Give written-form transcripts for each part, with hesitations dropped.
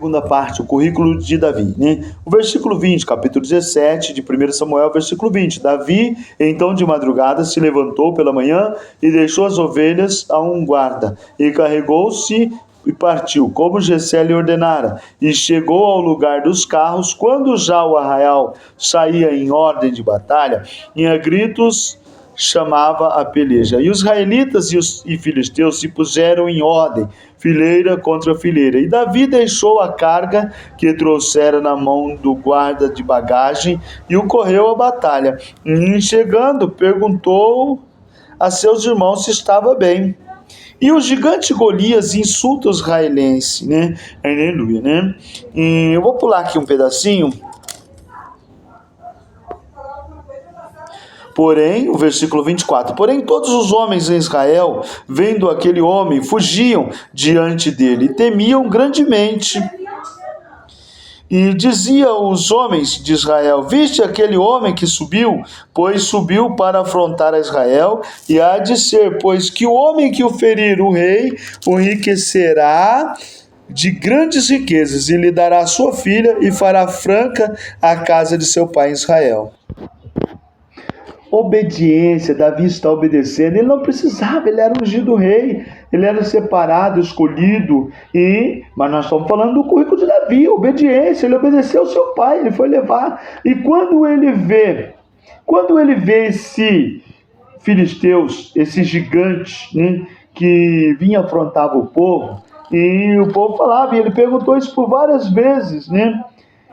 Segunda parte, o currículo de Davi, né? O versículo 20, capítulo 17 de 1 Samuel, versículo 20. Davi, então de madrugada, se levantou pela manhã e deixou as ovelhas a um guarda, e carregou-se e partiu, como Jessé lhe ordenara, e chegou ao lugar dos carros, quando já o arraial saía em ordem de batalha, e a gritos chamava a peleja. E os israelitas e filisteus se puseram em ordem, fileira contra fileira. E Davi deixou a carga que trouxera na mão do guarda de bagagem e o correu à batalha. E chegando, perguntou a seus irmãos se estava bem. E o gigante Golias insulta os israelenses, né? Aleluia, né? E eu vou pular aqui um pedacinho. Porém, o versículo 24, porém todos os homens em Israel, vendo aquele homem, fugiam diante dele e temiam grandemente. E dizia os homens de Israel, viste aquele homem que subiu? Pois subiu para afrontar a Israel, e há de ser, pois que o homem que o ferir o rei, o enriquecerá de grandes riquezas, e lhe dará sua filha, e fará franca a casa de seu pai em Israel. Obediência, Davi está obedecendo, ele não precisava, ele era ungido rei, ele era separado, escolhido, mas nós estamos falando do currículo de Davi, obediência, ele obedeceu ao seu pai, ele foi levar, e quando ele vê esse filisteus, esse gigante, né, que vinha afrontar o povo, e o povo falava, e ele perguntou isso por várias vezes, né?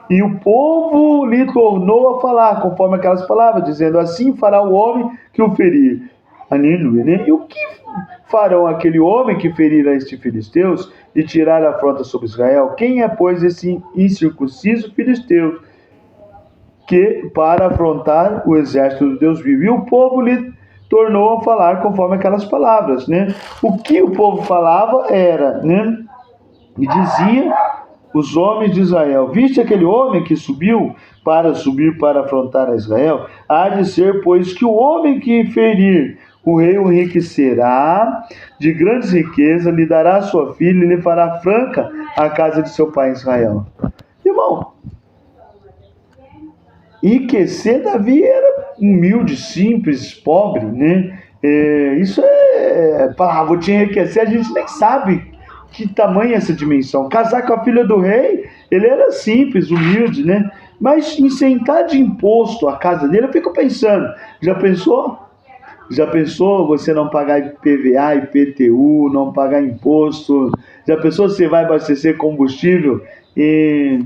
E o povo lhe tornou a falar, conforme aquelas palavras, dizendo, assim fará o homem que o ferir. Aleluia, né? E o que farão aquele homem que ferir a este filisteus e tirar a afronta sobre Israel? Quem é, pois, esse incircunciso filisteu que para afrontar o exército do Deus vivo? E o povo lhe tornou a falar conforme aquelas palavras, né? O que o povo falava era, né? E dizia os homens de Israel, viste aquele homem que subiu para afrontar a Israel? Há de ser, pois, que o homem que ferir o rei o enriquecerá de grandes riquezas, lhe dará sua filha e lhe fará franca a casa de seu pai Israel. Irmão, enriquecer, Davi era humilde, simples, pobre, né? Isso vou te enriquecer, a gente nem sabe que tamanho é essa dimensão. Casar com a filha do rei, ele era simples, humilde, né? Mas isentar de imposto a casa dele, eu fico pensando, já pensou? Já pensou você não pagar IPVA, IPTU, não pagar imposto? Já pensou você vai abastecer combustível e,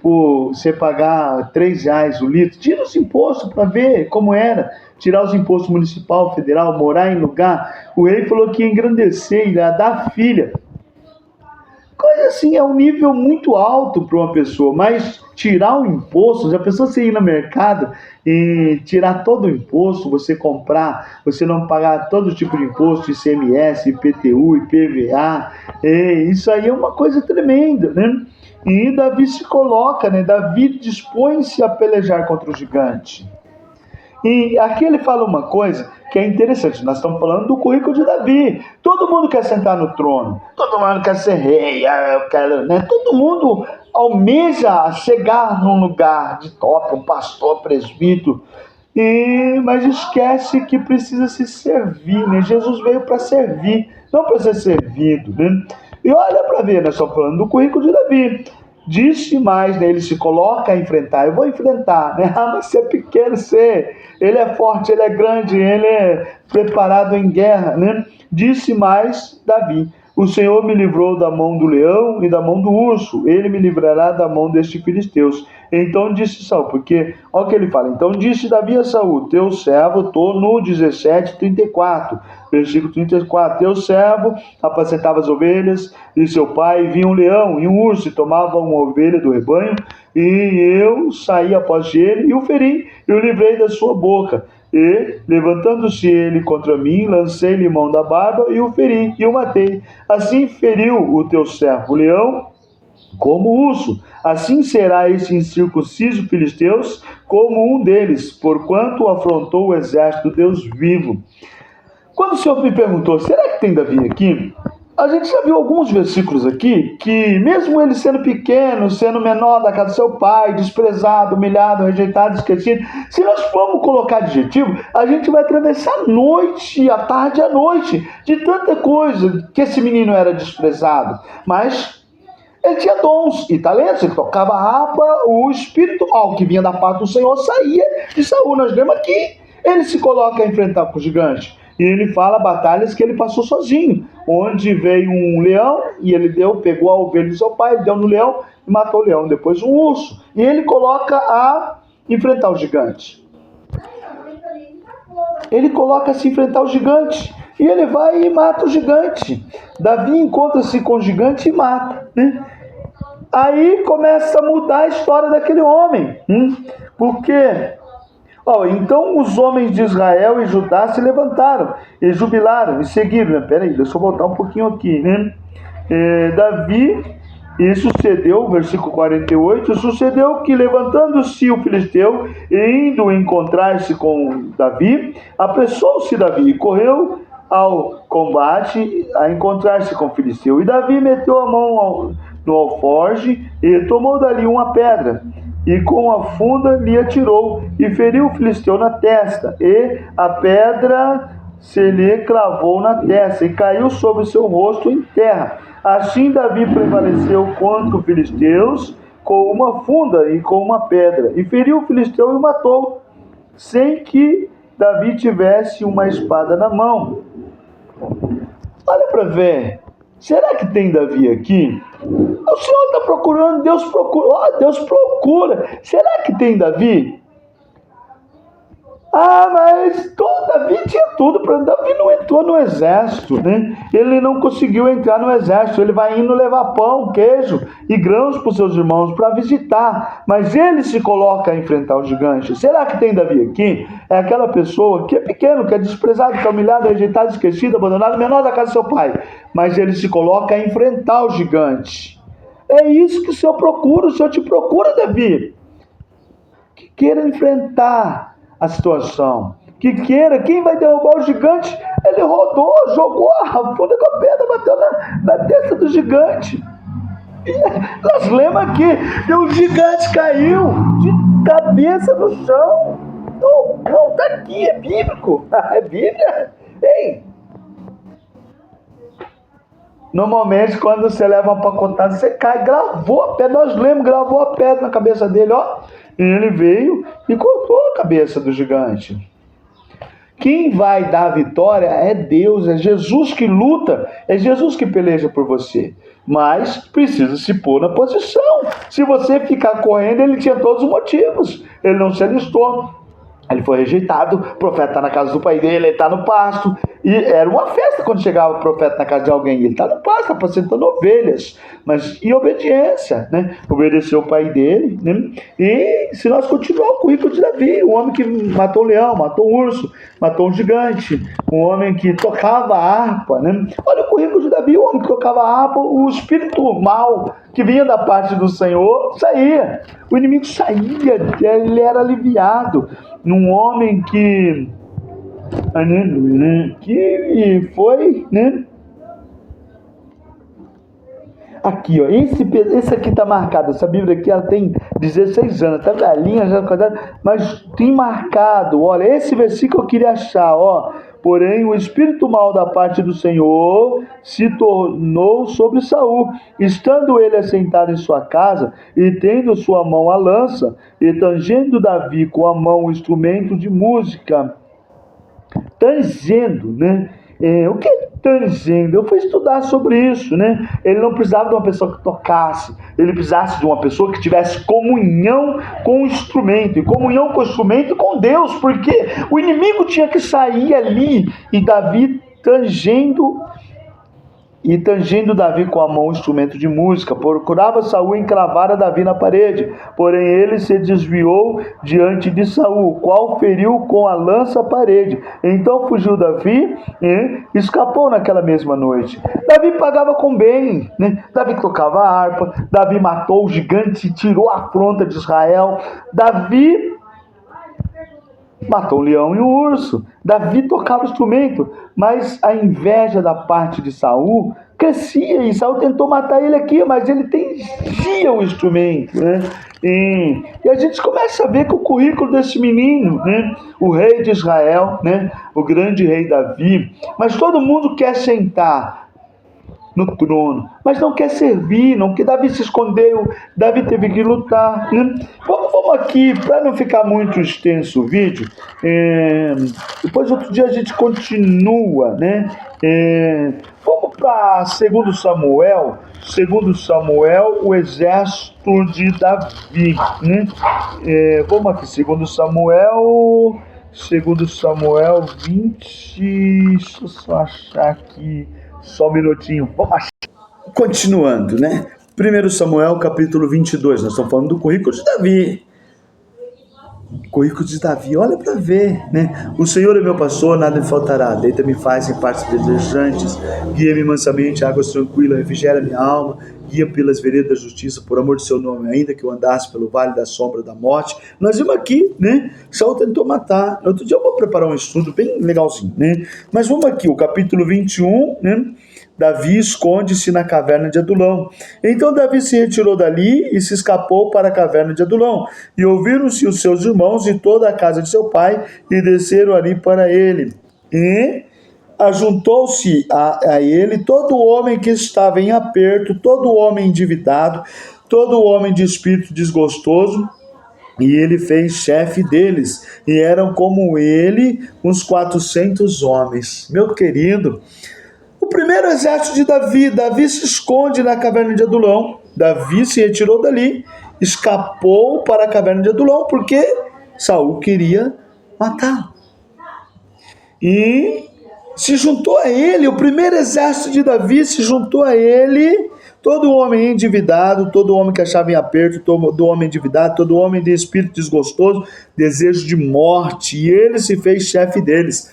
você pagar R$3 o litro? Tira os impostos para ver como era. Tirar os impostos municipal, federal, morar em lugar. O rei falou que ia engrandecer, ia dar filha. Coisa assim, é um nível muito alto para uma pessoa, mas tirar o imposto, já pensou você ir no mercado e tirar todo o imposto, você comprar, você não pagar todo tipo de imposto, ICMS, IPTU, IPVA, isso aí é uma coisa tremenda, né? E Davi se coloca, né? Davi dispõe-se a pelejar contra o gigante. E aqui ele fala uma coisa que é interessante. Nós estamos falando do currículo de Davi. Todo mundo quer sentar no trono. Todo mundo quer ser rei. Eu quero, né? Todo mundo almeja chegar num lugar de top, um pastor, presbítero. Mas esquece que precisa se servir, né? Jesus veio para servir, não para ser servido, né? E olha para ver, nós estamos falando do currículo de Davi. Disse mais, né? Ele se coloca a enfrentar. Eu vou enfrentar, né? Mas você é pequeno, ele é forte, ele é grande, ele é preparado em guerra, né? Disse mais Davi, o Senhor me livrou da mão do leão e da mão do urso, ele me livrará da mão destes filisteus. Então disse Saul, porque, olha o que ele fala, então disse Davi a Saul, teu servo, estou no 17:34, versículo 34, teu servo apacentava as ovelhas de seu pai, e vinha um leão e um urso, e tomava uma ovelha do rebanho, e eu saí após ele, e o feri, e o livrei da sua boca. E, levantando-se ele contra mim, lancei-lhe mão da barba, e o feri, e o matei. Assim feriu o teu servo o leão, como o urso, assim será esse incircunciso filisteus como um deles, porquanto afrontou o exército do Deus vivo. Quando o Senhor me perguntou, será que tem Davi aqui? A gente já viu alguns versículos aqui que, mesmo ele sendo pequeno, sendo menor da casa do seu pai, desprezado, humilhado, rejeitado, esquecido, se nós formos colocar adjetivo, a gente vai atravessar a noite, a tarde e a noite, de tanta coisa que esse menino era desprezado. Mas ele tinha dons e talentos, ele tocava harpa, o espírito mal que vinha da parte do Senhor saía de Saul. Nós vemos aqui, ele se coloca a enfrentar com o gigante. E ele fala batalhas que ele passou sozinho, onde veio um leão e ele pegou a ovelha de seu pai, ele deu no leão e matou o leão, depois um urso. E ele coloca a enfrentar o gigante. Ele coloca a se enfrentar o gigante. E ele vai e mata o gigante. Davi encontra-se com o gigante e mata, né? Aí começa a mudar a história daquele homem. Porque... então os homens de Israel e Judá se levantaram e jubilaram e seguiram. Peraí, deixa eu voltar um pouquinho aqui, né? Davi, e sucedeu, versículo 48, sucedeu que levantando-se o filisteu e indo encontrar-se com Davi, apressou-se Davi e correu ao combate a encontrar-se com o filisteu. E Davi meteu a mão no alforje e tomou dali uma pedra, e com a funda lhe atirou, e feriu o filisteu na testa, e a pedra se lhe cravou na testa, e caiu sobre o seu rosto em terra. Assim Davi prevaleceu contra os filisteus com uma funda e com uma pedra, e feriu o filisteu e o matou, sem que Davi tivesse uma espada na mão. Olha para ver, será que tem Davi aqui? O Senhor está procurando, Deus procura. Deus procura. Será que tem Davi? Mas Davi tinha tudo para... Davi não entrou no exército, né? Ele não conseguiu entrar no exército. Ele vai indo levar pão, queijo e grãos para os seus irmãos para visitar. Mas ele se coloca a enfrentar o gigante. Será que tem Davi aqui? É aquela pessoa que é pequeno, que é desprezado, que é humilhado, rejeitado, esquecido, abandonado, menor da casa do seu pai. Mas ele se coloca a enfrentar o gigante. É isso que o Senhor procura. O Senhor te procura, Davi, que queira enfrentar a situação, que queira. Quem vai derrubar o gigante? Ele rodou, jogou a funda com a pedra, bateu na testa do gigante. E nós lemos aqui, e o gigante caiu de cabeça no chão. Não, tá aqui, é bíblico. É Bíblia. Ei, normalmente quando você leva uma pacotada, você cai. Gravou a pedra, nós lemos, gravou a pedra na cabeça dele, e ele veio e cortou a cabeça do gigante. Quem vai dar a vitória é Deus, é Jesus que luta, é Jesus que peleja por você. Mas precisa se pôr na posição. Se você ficar correndo, ele tinha todos os motivos. Ele não se alistou. Ele foi rejeitado, o profeta está na casa do pai dele, ele está no pasto. E era uma festa quando chegava o profeta na casa de alguém. Ele está no pasto, apacentando ovelhas. Mas em obediência, né? Obedeceu o pai dele, né? E se nós continuarmos o currículo de Davi, o homem que matou o leão, matou o urso, matou um gigante, um homem que tocava a harpa, né? Olha o currículo de Davi, o homem que tocava a harpa, o espírito mal que vinha da parte do Senhor saía. O inimigo saía, ele era aliviado. Num homem que foi, né? Aqui, esse aqui está marcado. Essa Bíblia aqui, ela tem 16 anos, tá velhinha, já, mas tem marcado. Olha, esse versículo eu queria achar, Porém, o espírito mal da parte do Senhor se tornou sobre Saul, estando ele assentado em sua casa, e tendo sua mão a lança, e tangendo Davi com a mão o instrumento de música. Tangendo, né? O que é tangendo? Eu fui estudar sobre isso, né? Ele não precisava de uma pessoa que tocasse, ele precisasse de uma pessoa que tivesse comunhão com o instrumento, e comunhão com o instrumento com Deus, porque o inimigo tinha que sair ali, e Davi tangendo Davi com a mão o instrumento de música. Procurava Saul encravar a Davi na parede, porém ele se desviou diante de Saul, qual feriu com a lança a parede. Então fugiu Davi e escapou naquela mesma noite. Davi pagava com bem, né? Davi tocava a harpa, Davi matou o gigante e tirou a afronta de Israel. Davi matou o leão e o urso. Davi tocava o instrumento, mas a inveja da parte de Saul crescia, e Saul tentou matar ele aqui, mas ele tendia o instrumento, né? E a gente começa a ver que o currículo desse menino, né? O rei de Israel, né? O grande rei Davi, mas todo mundo quer sentar no trono, mas não quer servir, não quer. Davi se escondeu, Davi teve que lutar, né? Vamos aqui, para não ficar muito extenso o vídeo, depois outro dia a gente continua, né? Vamos para segundo Samuel, o exército de Davi, né? Vamos aqui, segundo Samuel 20, deixa eu só achar aqui, só um minutinho, vamos achar. Continuando, né? 1 Samuel capítulo 22, nós estamos falando do currículo de Davi. Currículo de Davi, olha para ver, né? O Senhor é meu pastor, nada me faltará. Deita-me faz em partes desejantes, guia-me mansamente, águas tranquilas, refrigera minha alma, guia pelas veredas da justiça, por amor do seu nome, ainda que eu andasse pelo vale da sombra da morte. Nós vimos aqui, né? Saul tentou matar. Outro dia eu vou preparar um estudo bem legalzinho, né? Mas vamos aqui, o capítulo 21, né? Davi esconde-se na caverna de Adulão. Então Davi se retirou dali e se escapou para a caverna de Adulão. E ouviram-se os seus irmãos e toda a casa de seu pai, e desceram ali para ele. E ajuntou-se a ele todo homem que estava em aperto, todo homem endividado, todo homem de espírito desgostoso, e ele fez chefe deles. E eram como ele uns 400 homens. Meu querido, o primeiro exército de Davi se esconde na caverna de Adulão. Davi se retirou dali, escapou para a caverna de Adulão, porque Saul queria matá-lo. E se juntou a ele, o primeiro exército de Davi se juntou a ele, todo homem endividado, todo homem que achava em aperto, todo homem endividado, todo homem de espírito desgostoso, desejo de morte, e ele se fez chefe deles.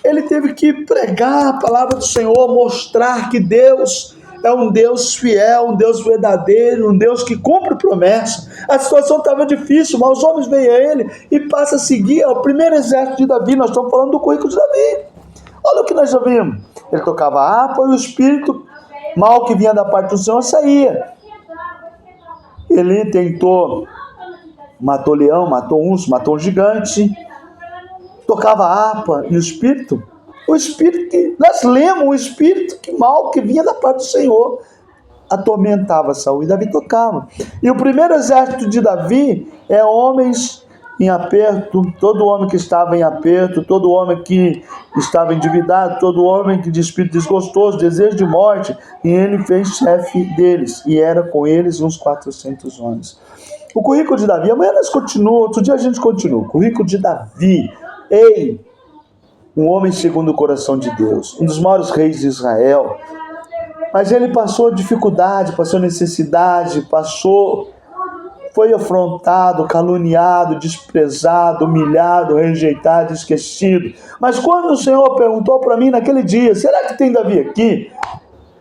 Ele teve que pregar a palavra do Senhor, mostrar que Deus é um Deus fiel, um Deus verdadeiro, um Deus que cumpre promessa. A situação estava difícil, mas os homens veem a ele e passam a seguir o primeiro exército de Davi. Nós estamos falando do currículo de Davi. Olha o que nós já vimos. Ele tocava harpa e o espírito mal que vinha da parte do Senhor saía. Ele tentou, matou leão, matou urso, matou um gigante, tocava harpa e o espírito que, nós lemos, o espírito que mal que vinha da parte do Senhor atormentava Saul, e Davi tocava. E o primeiro exército de Davi é homens em aperto, todo homem que estava em aperto, todo homem que estava endividado, todo homem que de espírito desgostoso, desejo de morte, e ele fez chefe deles, e era com eles uns 400 homens. O currículo de Davi, amanhã nós continuamos, outro dia a gente continua. O currículo de Davi, um homem segundo o coração de Deus, um dos maiores reis de Israel, mas ele passou dificuldade, passou necessidade, foi afrontado, caluniado, desprezado, humilhado, rejeitado, esquecido. Mas quando o Senhor perguntou para mim naquele dia, será que tem Davi aqui?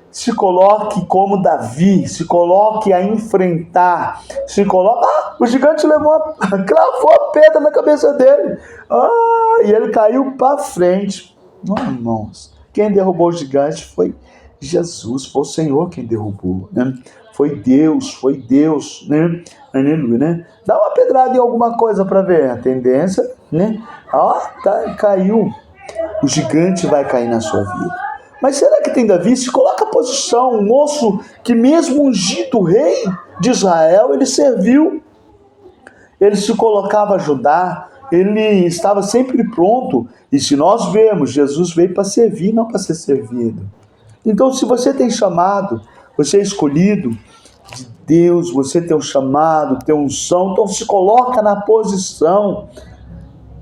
Se coloque como Davi, se coloque a enfrentar, o gigante cravou a pedra na cabeça dele, e ele caiu para frente. Irmãos, quem derrubou o gigante foi Jesus, foi o Senhor quem derrubou, né? Foi Deus, né? Aleluia, né? Dá uma pedrada em alguma coisa para ver a tendência, né? Caiu. O gigante vai cair na sua vida. Mas será que tem Davi? Se coloca a posição, um moço que mesmo ungido rei de Israel, ele serviu, ele se colocava a ajudar, ele estava sempre pronto. E se nós vemos, Jesus veio para servir, não para ser servido. Então, se você tem chamado, você é escolhido de Deus, você tem um chamado, tem unção, então se coloca na posição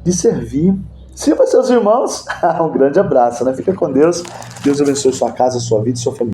de servir. Sirva seus irmãos. Um grande abraço, né? Fica com Deus. Deus abençoe sua casa, sua vida e sua família.